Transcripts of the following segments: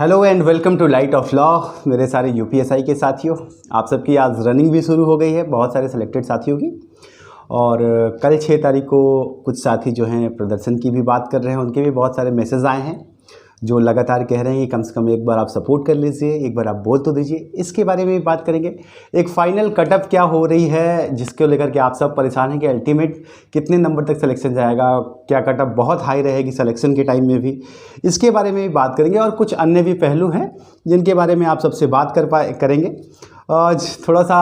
Hello and welcome to light of law. मेरे सारे UPSI के साथियों, आप सबकी आज रनिंग भी शुरू हो गई है, बहुत सारे सिलेक्टेड साथियों की। और कल 6 तारीख को कुछ साथी जो हैं प्रदर्शन की भी बात कर रहे हैं, उनके भी बहुत सारे मैसेज आए हैं जो लगातार कह रहे हैं कि कम से कम एक बार आप सपोर्ट कर लीजिए, एक बार आप बोल तो दीजिए। इसके बारे में भी बात करेंगे। एक फाइनल कटअप क्या हो रही है जिसको लेकर के आप सब परेशान हैं कि अल्टीमेट कितने नंबर तक सिलेक्शन जाएगा, क्या कटअप बहुत हाई रहेगी सिलेक्शन के टाइम में भी, इसके बारे में भी बात करेंगे। और कुछ अन्य भी पहलू हैं जिनके बारे में आप सबसे बात करेंगे। आज थोड़ा सा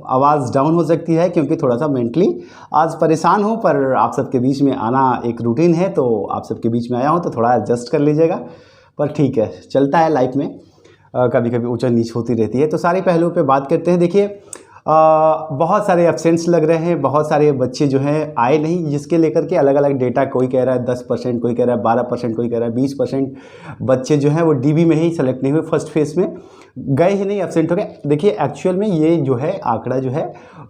आवाज़ डाउन हो सकती है क्योंकि थोड़ा सा मेंटली आज परेशान हूँ, पर आप सबके बीच में आना एक रूटीन है तो आप सबके बीच में आया हूँ, तो थोड़ा एडजस्ट कर लीजिएगा। पर ठीक है, चलता है लाइफ में, कभी कभी ऊंचा नीच होती रहती है। तो सारे पहलुओं पे बात करते हैं। देखिए, बहुत सारे एब्सेंट्स लग रहे हैं, बहुत सारे बच्चे जो हैं आए नहीं, जिसके लेकर के अलग अलग डेटा, कोई कह रहा है 10%, कोई कह रहा है 12%, कोई कह रहा है 20% बच्चे जो हैं वो डीबी में ही सेलेक्ट नहीं हुए, फर्स्ट फेज में गए ही नहीं, एब्सेंट हो गए। देखिए, एक्चुअल में ये जो है आंकड़ा जो है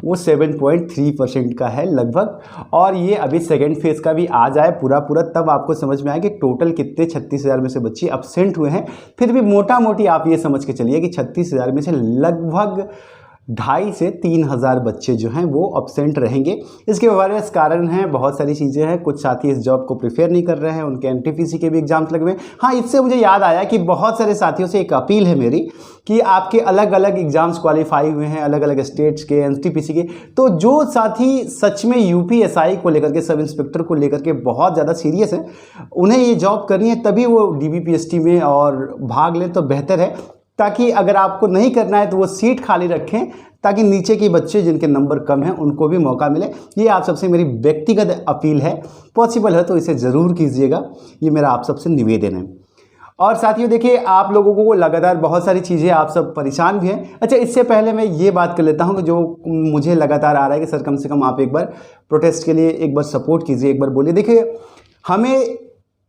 वो 7.3% का है लगभग, और ये अभी सेकेंड फेज़ का भी आ जाए पूरा तब आपको समझ में आए कि टोटल कितने 36,000 में से बच्चे एब्सेंट हुए हैं। फिर भी मोटा मोटी आप ये समझ के चलिए कि 36,000 में से लगभग 2,500 से 3,000 बच्चे जो हैं वो एब्सेंट रहेंगे। इसके वायरस कारण हैं, बहुत सारी चीज़ें हैं। कुछ साथी इस जॉब को प्रिफेयर नहीं कर रहे हैं, उनके एनटीपीसी के भी एग्जाम्स लगे हुए हैं। हाँ, इससे मुझे याद आया कि बहुत सारे साथियों से एक अपील है मेरी कि आपके अलग अलग एग्जाम्स क्वालिफाई हुए हैं, अलग अलग स्टेट्स के, एनटीपीसी के, तो जो साथी सच में यूपीएसआई को लेकर के, सब इंस्पेक्टर को लेकर के बहुत ज़्यादा सीरियस है, उन्हें ये जॉब करनी है, तभी वो डीबीपीएसटी में और भाग लें तो बेहतर है। ताकि अगर आपको नहीं करना है तो वो सीट खाली रखें, ताकि नीचे के बच्चे जिनके नंबर कम हैं उनको भी मौका मिले। ये आप सबसे मेरी व्यक्तिगत अपील है, पॉसिबल है तो इसे ज़रूर कीजिएगा, ये मेरा आप सबसे निवेदन है। और साथियों देखिए, आप लोगों को लगातार बहुत सारी चीज़ें, आप सब परेशान भी हैं। अच्छा, इससे पहले मैं ये बात कर लेता हूँ कि जो मुझे लगातार आ रहा है कि सर कम से कम आप एक बार प्रोटेस्ट के लिए एक बार सपोर्ट कीजिए, एक बार बोलिए। देखिए, हमें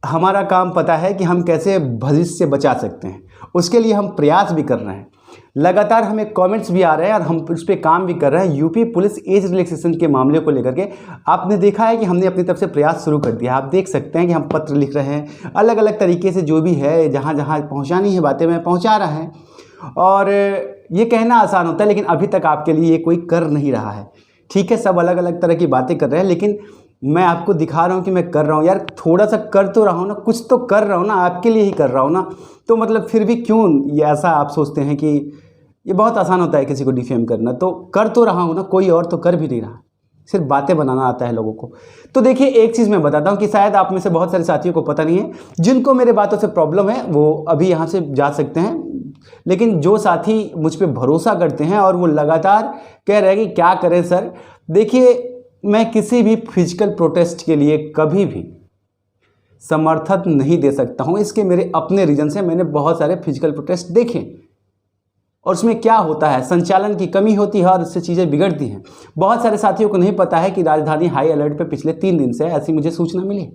हमारा काम पता है कि हम कैसे भविष्य से बचा सकते हैं, उसके लिए हम प्रयास भी कर रहे हैं। लगातार हमें कमेंट्स भी आ रहे हैं और हम उस पर काम भी कर रहे हैं। यूपी पुलिस एज रिलैक्सेशन के मामले को लेकर के आपने देखा है कि हमने अपनी तरफ से प्रयास शुरू कर दिया। आप देख सकते हैं कि हम पत्र लिख रहे हैं, अलग अलग तरीके से जो भी है, जहाँ जहाँ पहुँचानी है बातें मैं पहुँचा रहा है। और ये कहना आसान होता है, लेकिन अभी तक आपके लिए ये कोई कर नहीं रहा है। ठीक है, सब अलग अलग तरह की बातें कर रहे हैं, लेकिन मैं आपको दिखा रहा हूँ कि मैं कर रहा हूँ। यार थोड़ा सा कर तो रहा हूँ ना, कुछ तो कर रहा हूँ ना, आपके लिए ही कर रहा हूँ ना। तो मतलब फिर भी क्यों ये ऐसा आप सोचते हैं कि ये बहुत आसान होता है किसी को डिफेम करना। तो कर तो रहा हूँ ना, कोई और तो कर भी नहीं रहा, सिर्फ बातें बनाना आता है लोगों को। तो देखिए, एक चीज़ मैं बताता हूँ कि शायद आप में से बहुत सारे साथियों को पता नहीं है, जिनको मेरे बातों से प्रॉब्लम है वो अभी यहाँ से जा सकते हैं। लेकिन जो साथी मुझ पर भरोसा करते हैं और वो लगातार कह रहे हैं कि क्या करें सर, देखिए, मैं किसी भी फिजिकल प्रोटेस्ट के लिए कभी भी समर्थन नहीं दे सकता हूं। इसके मेरे अपने रीजन से, मैंने बहुत सारे फिजिकल प्रोटेस्ट देखे और उसमें क्या होता है, संचालन की कमी होती है और उससे चीज़ें बिगड़ती हैं। बहुत सारे साथियों को नहीं पता है कि राजधानी हाई अलर्ट पे पिछले 3 दिन से ऐसी मुझे सूचना मिली।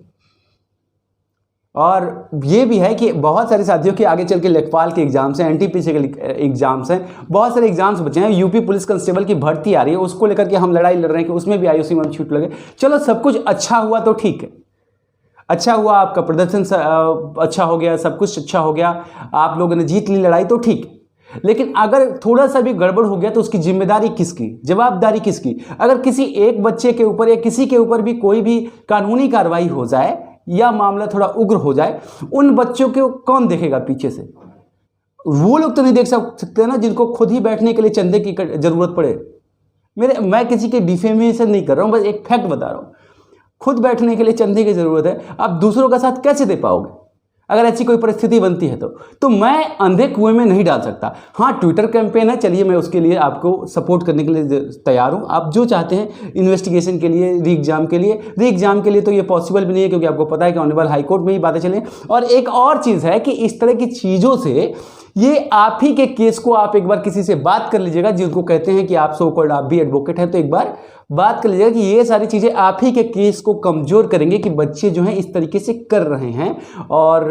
और ये भी है कि बहुत सारे साथियों के आगे चल के लेखपाल के एग्जाम्स हैं, एनटीपीसी के एग्जाम्स हैं, बहुत सारे एग्जाम्स बचे हैं। यूपी पुलिस कांस्टेबल की भर्ती आ रही है, उसको लेकर के हम लड़ाई लड़ रहे हैं कि उसमें भी आईओसी में छूट लगे। चलो, सब कुछ अच्छा हुआ तो ठीक है, अच्छा हुआ, आपका प्रदर्शन अच्छा हो गया, सब कुछ अच्छा हो गया, आप लोगों ने जीत ली लड़ाई तो ठीक है। लेकिन अगर थोड़ा सा भी गड़बड़ हो गया तो उसकी जिम्मेदारी किसकी, जवाबदारी किसकी? अगर किसी एक बच्चे के ऊपर या किसी के ऊपर भी कोई भी कानूनी कार्रवाई हो जाए या मामला थोड़ा उग्र हो जाए, उन बच्चों को कौन देखेगा पीछे से? वो लोग तो नहीं देख सकते ना जिनको खुद ही बैठने के लिए चंदे की जरूरत पड़े। मैं किसी के डिफेमेशन नहीं कर रहा हूं, बस एक फैक्ट बता रहा हूं। खुद बैठने के लिए चंदे की जरूरत है, आप दूसरों का साथ कैसे दे पाओगे अगर ऐसी कोई परिस्थिति बनती है? तो मैं अंधे कुएं में नहीं डाल सकता। हाँ, ट्विटर कैंपेन है, चलिए मैं उसके लिए आपको सपोर्ट करने के लिए तैयार हूँ। आप जो चाहते हैं इन्वेस्टिगेशन के लिए, री एग्जाम के लिए तो ये पॉसिबल भी नहीं है, क्योंकि आपको पता है कि ऑनरेबल हाईकोर्ट में ही बातें चलें। और एक और चीज़ है कि इस तरह की चीज़ों से, ये आप ही के केस को आप एक बार किसी से बात कर लीजिएगा, जिनको कहते हैं कि आप सो कॉल्ड आप भी एडवोकेट हैं, तो एक बार बात कर लीजिएगा कि ये सारी चीज़ें आप ही के केस को कमज़ोर करेंगे कि बच्चे जो हैं इस तरीके से कर रहे हैं। और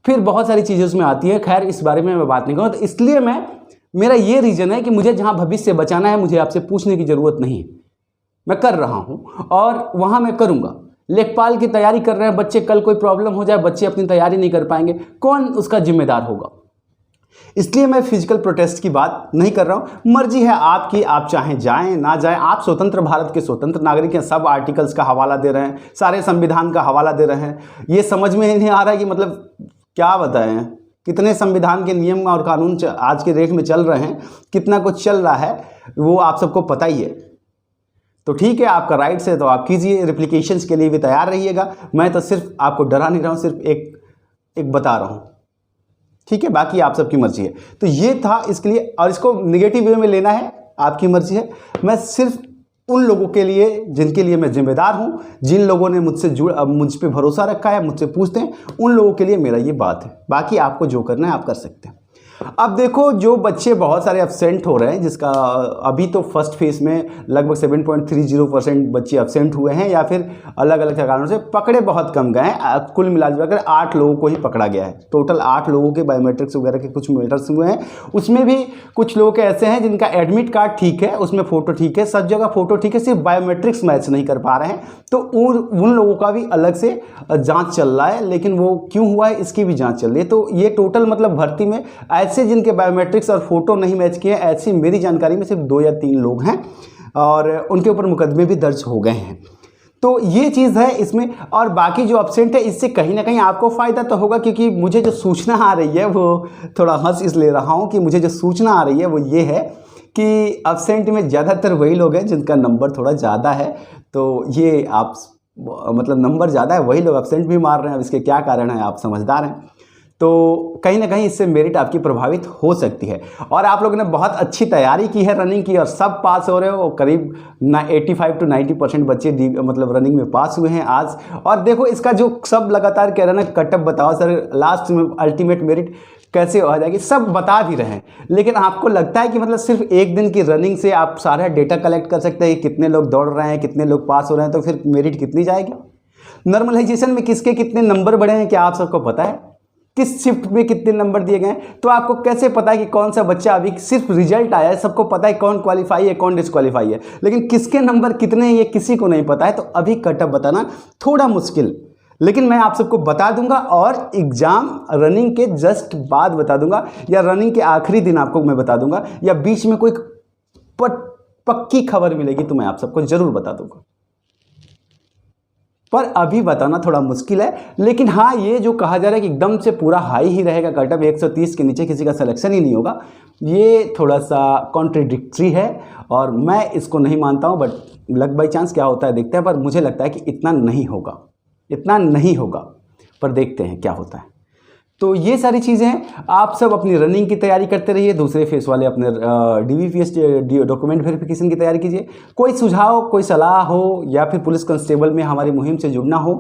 फिर बहुत सारी चीज़ें उसमें आती हैं। खैर, इस बारे में मैं बात नहीं करूँगा। तो इसलिए मेरा ये रीज़न है कि मुझे जहाँ भविष्य से बचाना है, मुझे आपसे पूछने की ज़रूरत नहीं है, मैं कर रहा हूँ और वहाँ मैं करूँगा। लेखपाल की तैयारी कर रहे हैं बच्चे, कल कोई प्रॉब्लम हो जाए, बच्चे अपनी तैयारी नहीं कर पाएंगे, कौन उसका जिम्मेदार होगा? इसलिए मैं फिजिकल प्रोटेस्ट की बात नहीं कर रहा हूँ। मर्जी है आपकी, आप चाहें जाएं ना जाएं, आप स्वतंत्र भारत के स्वतंत्र नागरिक हैं। सब आर्टिकल्स का हवाला दे रहे हैं, सारे संविधान का हवाला दे रहे हैं। ये समझ में ही नहीं आ रहा है कि मतलब क्या बताएं, कितने संविधान के नियम और कानून आज के डेट में चल रहे हैं, कितना कुछ चल रहा है, वो आप सबको पता ही है। तो ठीक है, आपका राइट्स है तो आप कीजिए, रिप्लिकेशंस के लिए भी तैयार रहिएगा। मैं तो सिर्फ आपको डरा नहीं रहा हूँ, सिर्फ एक बता रहा हूँ, ठीक है। बाकी आप सबकी मर्जी है। तो ये था इसके लिए, और इसको निगेटिव वे में लेना है आपकी मर्जी है। मैं सिर्फ उन लोगों के लिए जिनके लिए मैं जिम्मेदार हूँ, जिन लोगों ने मुझ पे भरोसा रखा है, मुझसे पूछते हैं, उन लोगों के लिए मेरा ये बात है। बाकी आपको जो करना है आप कर सकते हैं। अब देखो, जो बच्चे बहुत सारे एब्सेंट हो रहे हैं, जिसका अभी तो फर्स्ट फेज में लगभग 7.30% बच्चे एब्सेंट हुए हैं, या फिर अलग अलग कारणों से पकड़े बहुत कम गए हैं। कुल मिलाकर 8 लोगों को ही पकड़ा गया है। टोटल 8 लोगों के बायोमेट्रिक्स वगैरह के कुछ मैटर्स हुए हैं। उसमें भी कुछ लोग ऐसे हैं जिनका एडमिट कार्ड ठीक है, उसमें फ़ोटो ठीक है, सब जगह फ़ोटो ठीक है, सिर्फ बायोमेट्रिक्स मैच नहीं कर पा रहे हैं। तो उन लोगों का भी अलग से जाँच चल रहा है, लेकिन वो क्यों हुआ है इसकी भी जाँच चल रही है। तो ये टोटल मतलब भर्ती में ऐसे जिनके बायोमेट्रिक्स और फोटो नहीं मैच किए, ऐसी मेरी जानकारी में सिर्फ 2 या 3 लोग हैं, और उनके ऊपर मुकदमे भी दर्ज हो गए हैं। तो ये चीज़ है इसमें। और बाकी जो एब्सेंट है, इससे कहीं ना कहीं आपको फ़ायदा तो होगा, क्योंकि मुझे जो सूचना आ रही है, वो थोड़ा हंस इसलिए रहा हूँ कि मुझे जो सूचना आ रही है वो ये है कि एब्सेंट में ज़्यादातर वही लोग हैं जिनका नंबर थोड़ा ज़्यादा है। तो ये आप मतलब नंबर ज़्यादा है, वही लोग एब्सेंट भी मार रहे हैं। अब इसके क्या कारण है, आप समझदार हैं। तो कहीं ना कहीं इससे मेरिट आपकी प्रभावित हो सकती है। और आप लोगों ने बहुत अच्छी तैयारी की है रनिंग की, और सब पास हो रहे हो। करीब 85 to 90% बच्चे मतलब रनिंग में पास हुए हैं आज। और देखो, इसका जो सब लगातार कह रहे हैं ना, कटअप बताओ सर, लास्ट में अल्टीमेट मेरिट कैसे आ जाएगी, सब बता भी रहे हैं। लेकिन आपको लगता है कि मतलब सिर्फ एक दिन की रनिंग से आप सारा डेटा कलेक्ट कर सकते हैं कि कितने लोग दौड़ रहे हैं, कितने लोग पास हो रहे हैं, तो फिर मेरिट कितनी जाएगी? नॉर्मलाइजेशन में किसके कितने नंबर बढ़े हैं, क्या आप सबको पता है? किस शिफ्ट में कितने नंबर दिए गए हैं? तो आपको कैसे पता है कि कौन सा बच्चा, अभी सिर्फ रिजल्ट आया है, सबको पता है कौन क्वालिफाई है कौन डिस्क्वालीफाई है, लेकिन किसके नंबर कितने हैं ये किसी को नहीं पता है। तो अभी कटअप बताना थोड़ा मुश्किल, लेकिन मैं आप सबको बता दूंगा, और एग्ज़ाम रनिंग के जस्ट बाद बता दूंगा, या रनिंग के आखिरी दिन आपको मैं बता दूंगा, या बीच में कोई पक्की खबर मिलेगी तो मैं आप सबको ज़रूर बता दूंगा। पर अभी बताना थोड़ा मुश्किल है। लेकिन हाँ, ये जो कहा जा रहा है कि एकदम से पूरा हाई ही रहेगा कटअप, 130 के नीचे किसी का सिलेक्शन ही नहीं होगा, ये थोड़ा सा कॉन्ट्रडिक्टरी है, और मैं इसको नहीं मानता हूँ। बट लक बाई चांस क्या होता है देखते हैं। पर मुझे लगता है कि इतना नहीं होगा, इतना नहीं होगा, पर देखते हैं क्या होता है। तो ये सारी चीज़ें हैं। आप सब अपनी रनिंग की तैयारी करते रहिए, दूसरे फेस वाले अपने DVPS डॉक्यूमेंट वेरिफिकेशन की तैयारी कीजिए। कोई सुझाव, कोई सलाह हो, या फिर पुलिस कांस्टेबल में हमारी मुहिम से जुड़ना हो,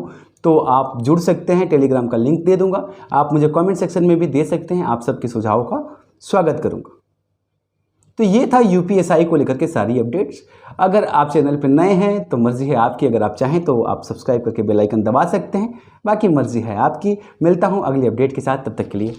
तो आप जुड़ सकते हैं। टेलीग्राम का लिंक दे दूंगा, आप मुझे कमेंट सेक्शन में भी दे सकते हैं। आप सबके सुझाव का स्वागत करूँगा। तो ये था UPSI को लेकर के सारी अपडेट्स। अगर आप चैनल पर नए हैं तो मर्ज़ी है आपकी, अगर आप चाहें तो आप सब्सक्राइब करके बेल आइकन दबा सकते हैं। बाकी मर्ज़ी है आपकी। मिलता हूँ अगली अपडेट के साथ, तब तक के लिए